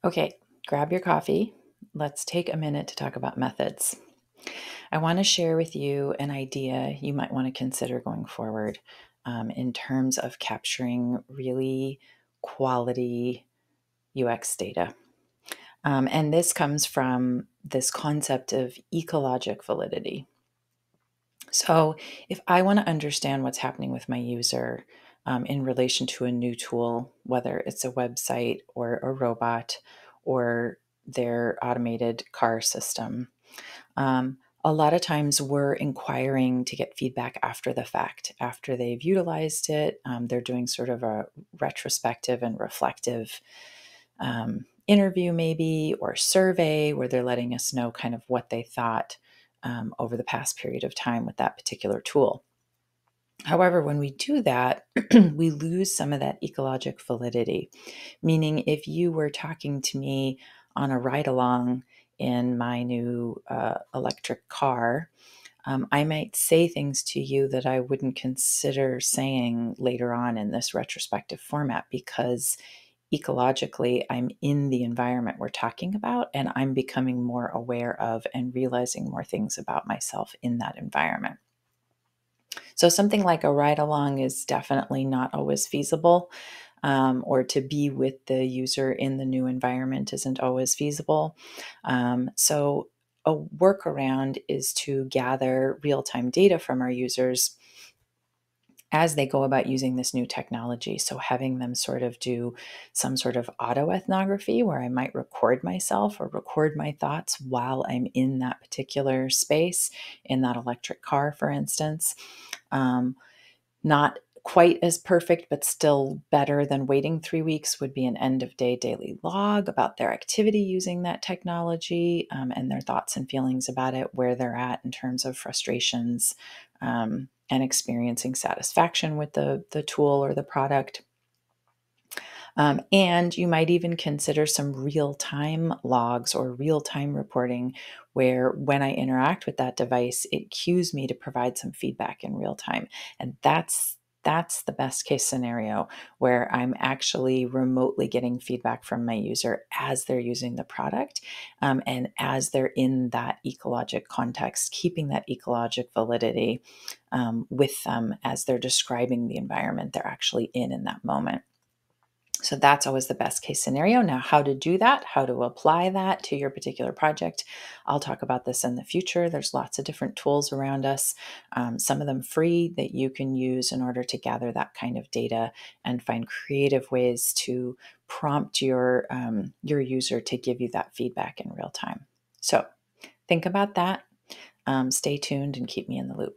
Okay, grab your coffee. Let's take a minute to talk about methods. I want to share with you an idea you might want to consider going forward in terms of capturing really quality UX data. And this comes from this concept of ecologic validity. So, if I want to understand what's happening with my user in relation to a new tool, whether it's a website or a robot or their automated car system, a lot of times we're inquiring to get feedback after the fact, after they've utilized it. They're doing sort of a retrospective and reflective interview, maybe, or survey where they're letting us know kind of what they thought over the past period of time with that particular tool. However, when we do that, we lose some of that ecologic validity. Meaning, if you were talking to me on a ride along in my new electric car, I might say things to you that I wouldn't consider saying later on in this retrospective format because ecologically I'm in the environment we're talking about and I'm becoming more aware of and realizing more things about myself in that environment. So something like a ride along is definitely not always feasible, or to be with the user in the new environment isn't always feasible. So a workaround is to gather real time data from our users as they go about using this new technology. So having them sort of do some sort of auto ethnography where I might record myself or record my thoughts while I'm in that particular space, in that electric car, for instance. Um, Not quite as perfect, but still better than waiting 3 weeks would be an end of day daily log about their activity using that technology, and their thoughts and feelings about it, where they're at in terms of frustrations, and experiencing satisfaction with the tool or the product. And you might even consider some real time logs or real time reporting where when I interact with that device, it cues me to provide some feedback in real time. And that's the best case scenario where I'm actually remotely getting feedback from my user as they're using the product, and as they're in that ecologic context, keeping that ecologic validity with them as they're describing the environment they're actually in that moment. So that's always the best case scenario. Now, how to do that, how to apply that to your particular project, I'll talk about this in the future. There's lots of different tools around us, some of them free that you can use in order to gather that kind of data and find creative ways to prompt your user to give you that feedback in real time. So think about that. Stay tuned and keep me in the loop.